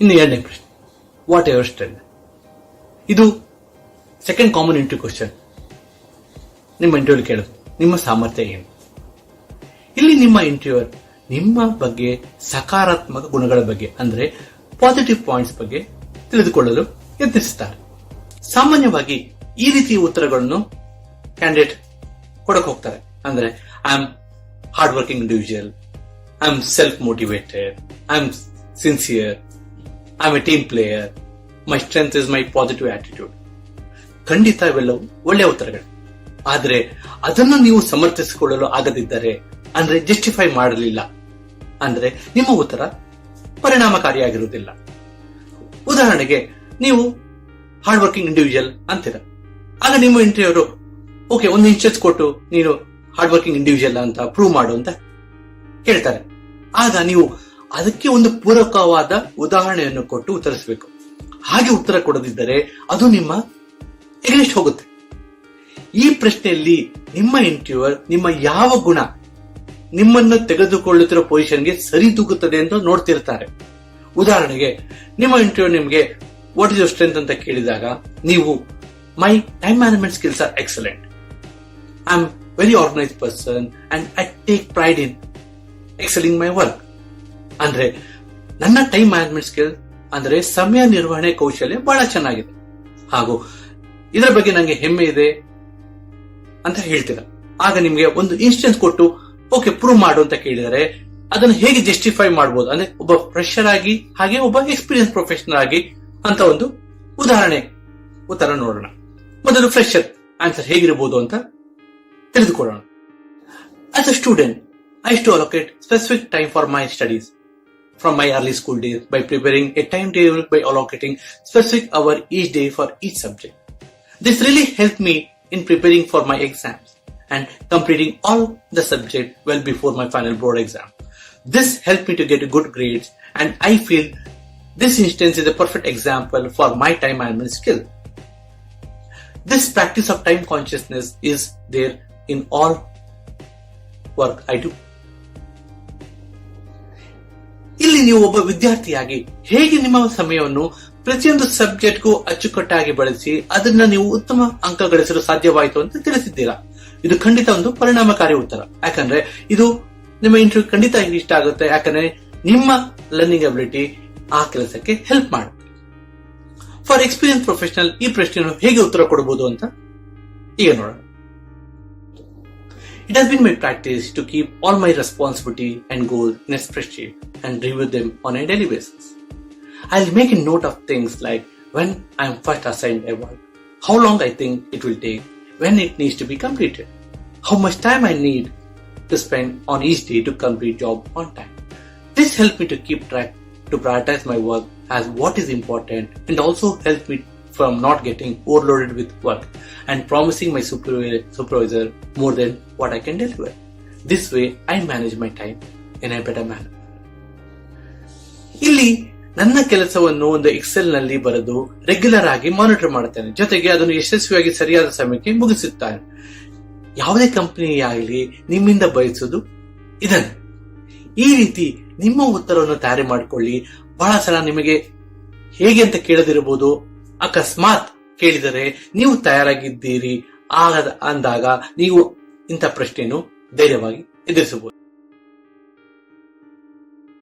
ಇನ್ನು ಎರಡನೇ ಪ್ರಶ್ನೆ, ವಾಟ್ ಎವರ್ ಸ್ಟ್ರೆಂತ್. ಇದು ಸೆಕೆಂಡ್ ಕಾಮನ್ ಇಂಟರ್ವ್ಯೂ ಕ್ವಶನ್. ನಿಮ್ಮ ಇಂಟರ್ವ್ಯೂ ಕೇಳೋದು ನಿಮ್ಮ ಸಾಮರ್ಥ್ಯ ಏನು. ಇಲ್ಲಿ ನಿಮ್ಮ ಇಂಟರ್ವ್ಯೂವರ್ ನಿಮ್ಮ ಬಗ್ಗೆ ಸಕಾರಾತ್ಮಕ ಗುಣಗಳ ಬಗ್ಗೆ ಅಂದ್ರೆ ಪಾಸಿಟಿವ್ ಪಾಯಿಂಟ್ಸ್ ಬಗ್ಗೆ ತಿಳಿದುಕೊಳ್ಳಲು ಯತ್ನಿಸುತ್ತಾರೆ. ಸಾಮಾನ್ಯವಾಗಿ ಈ ರೀತಿಯ ಉತ್ತರಗಳನ್ನು ಕ್ಯಾಂಡಿಡೇಟ್ ಕೊಡಕ್ ಹೋಗ್ತಾರೆ. ಅಂದ್ರೆ I am hard working individual, I am self motivated, I am sincere, I am A team player, my strength is my positive attitude. ಖಂಡಿತ ಇವೆಲ್ಲವೂ ಒಳ್ಳೆಯ ಉತ್ತರಗಳು. ಆದ್ರೆ ಅದನ್ನು ನೀವು ಸಮರ್ಥಿಸಿಕೊಳ್ಳಲು ಆಗದಿದ್ದರೆ ಅಂದ್ರೆ ಜಸ್ಟಿಫೈ ಮಾಡಲಿಲ್ಲ ಅಂದ್ರೆ ನಿಮ್ಮ ಉತ್ತರ ಪರಿಣಾಮಕಾರಿಯಾಗಿರುವುದಿಲ್ಲ. ಉದಾಹರಣೆಗೆ ನೀವು ಹಾರ್ಡ್ ವರ್ಕಿಂಗ್ ಇಂಡಿವಿಜುವಲ್ ಅಂತೀರ. ಆಗ ನಿಮ್ಮ ಇಂಟರ್ವ್ಯೂರು ಓಕೆ ಒಂದು ಇನ್ಸ್ಟೆನ್ಸ್ ಕೊಟ್ಟು ನೀನು ಹಾರ್ಡ್ ವರ್ಕಿಂಗ್ ಇಂಡಿವಿಜುವಲ್ ಅಂತ ಪ್ರೂವ್ ಮಾಡು ಅಂತ ಕೇಳ್ತಾರೆ. ಆಗ ನೀವು ಅದಕ್ಕೆ ಒಂದು ಪೂರಕವಾದ ಉದಾಹರಣೆಯನ್ನು ಕೊಟ್ಟು ಉತ್ತರಿಸಬೇಕು. ಹಾಗೆ ಉತ್ತರ ಕೊಡದಿದ್ದರೆ ಅದು ನಿಮ್ಮ ಎಗನೆಸ್ಟ್ ಹೋಗುತ್ತೆ. ಈ ಪ್ರಶ್ನೆಯಲ್ಲಿ ನಿಮ್ಮ ಇಂಟರ್ವ್ಯೂವರ್ ನಿಮ್ಮ ಯಾವ ಗುಣ ನಿಮ್ಮನ್ನು ತೆಗೆದುಕೊಳ್ಳುತ್ತಿರೋ ಪೊಸಿಷನ್ಗೆ ಸರಿ ತೂಗುತ್ತದೆ ಅಂತ ನೋಡ್ತಿರ್ತಾರೆ. ಉದಾಹರಣೆಗೆ ನಿಮ್ಮ ಇಂಟರ್ವ್ಯೂ ನಿಮಗೆ ವಾಟ್ ಇಸ್ ಯುವರ್ ಸ್ಟ್ರೆಂತ್ ಅಂತ ಕೇಳಿದಾಗ ನೀವು my time management skills are excellent, I am very organised person and I take pride in excelling my work. ಅಂದ್ರೆ ನನ್ನ ಟೈಮ್ ಮ್ಯಾನೇಜ್ಮೆಂಟ್ ಸ್ಕಿಲ್ ಅಂದ್ರೆ ಸಮಯ ನಿರ್ವಹಣೆ ಕೌಶಲ್ಯ ಬಹಳ ಚೆನ್ನಾಗಿದೆ ಹಾಗೂ ಇದರ ಬಗ್ಗೆ ನಂಗೆ ಹೆಮ್ಮೆ ಇದೆ ಅಂತ ಹೇಳ್ತೀರ. ಆಗ ನಿಮ್ಗೆ ಒಂದು ಇನ್ಸ್ಟೆನ್ಸ್ ಕೊಟ್ಟು ಓಕೆ ಪ್ರೂವ್ ಮಾಡು ಅಂತ ಕೇಳಿದರೆ ಅದನ್ನು ಹೇಗೆ ಜಸ್ಟಿಫೈ ಮಾಡಬಹುದು ಅಂದ್ರೆ ಒಬ್ಬ ಫ್ರೆಶರ್ ಆಗಿ ಹಾಗೆ ಒಬ್ಬ ಎಕ್ಸ್ಪೀರಿಯನ್ಸ್ ಪ್ರೊಫೆಷನಲ್ ಆಗಿ ಅಂತ ಒಂದು ಉದಾಹರಣೆ ಉತ್ತರ ನೋಡೋಣ. ಮೊದಲು ಫ್ರೆಶರ್ ಆನ್ಸರ್ ಹೇಗಿರಬಹುದು ಅಂತ ತಿಳಿದುಕೊಳ್ಳೋಣ. As a student I used to allocate specific time for my studies from my early school days by preparing a timetable by allocating specific hour each day for each subject. This really helped me in preparing for my exams and completing all the subject well before my final board exam. This helped me to get good grades and I feel this instance is a perfect example for my time management skill. This practice of time consciousness is there in all work I do. ಇಲ್ಲಿ ನೀವು ಒಬ್ಬ ವಿದ್ಯಾರ್ಥಿಯಾಗಿ ಹೇಗೆ ನಿಮ್ಮ ಸಮಯವನ್ನು ಪ್ರತಿಯೊಂದು ಸಬ್ಜೆಕ್ಟ್ಗೂ ಅಚ್ಚುಕಟ್ಟಾಗಿ ಬಳಸಿ ಅದನ್ನ ನೀವು ಉತ್ತಮ ಅಂಕ ಗಳಿಸಲು ಸಾಧ್ಯವಾಯಿತು ಅಂತ ತಿಳಿಸಿದ್ದೀರಾ. ಇದು ಖಂಡಿತ ಒಂದು ಪರಿಣಾಮಕಾರಿ ಉತ್ತರ. ಯಾಕಂದ್ರೆ ಇದು ನಿಮ್ಮ ಇಂಟರ್ವ್ಯೂ ಖಂಡಿತ ಇಷ್ಟ ಆಗುತ್ತೆ. ಯಾಕಂದ್ರೆ ನಿಮ್ಮ ಲರ್ನಿಂಗ್ ಅಬಿಲಿಟಿ ಆ ಕೆಲಸಕ್ಕೆ ಹೆಲ್ಪ್ ಮಾಡುತ್ತೆ. ಫಾರ್ ಎಕ್ಸ್ಪೀರಿಯನ್ಸ್ ಪ್ರೊಫೆಷನಲ್ ಈ ಪ್ರಶ್ನೆಯನ್ನು ಹೇಗೆ ಉತ್ತರ ಕೊಡಬಹುದು ಅಂತ ಈಗ ನೋಡೋಣ. It has been my practice to keep all my responsibility and goals in a spreadsheet and review them on a daily basis. I'll make a note of things like when I am first assigned a work, how long I think it will take, when it needs to be completed, how much time I need to spend on each day to complete job on time. This helps me to keep track, to prioritize my work as what is important and also helps me from not getting overloaded with work and promising my supervisor more than what I can deliver. This way I manage my time in a better manner. ಇಲ್ಲಿ ನನ್ನ ಕೆಲಸವನ್ನು ಒಂದು Excel ನಲ್ಲಿ ಬರೆದು regular ಆಗಿ monitor ಮಾಡುತ್ತೇನೆ. ಜೊತೆಗೆ ಅದನ್ನು ಯಶಸ್ವಿಯಾಗಿ ಸರಿಯಾದ ಸಮಯಕ್ಕೆ ಮುಗಿಸುತ್ತಾನೆ. ಯಾವುದೇ ಕಂಪನಿ ಆಗಲಿ ನಿಮ್ಮಿಂದ ಬಯಸುವುದು ಇದನ್ನು. ಈ ರೀತಿ ನಿಮ್ಮ ಉತ್ತರವನ್ನು ತಯಾರಿ ಮಾಡಿಕೊಳ್ಳಿ. ಬಹಳ ಸಲ ನಿಮಗೆ ಹೇಗೆ ಅಂತ ಕೇಳದಿರಬಹುದು, ಅಕಸ್ಮಾತ್ ಕೇಳಿದರೆ ನೀವು ತಯಾರಾಗಿದ್ದೀರಿ ಅಂದಾಗ ನೀವು ಇಂಥ ಪ್ರಶ್ನೆಯನ್ನು ಧೈರ್ಯವಾಗಿ ಎದುರಿಸಬಹುದು.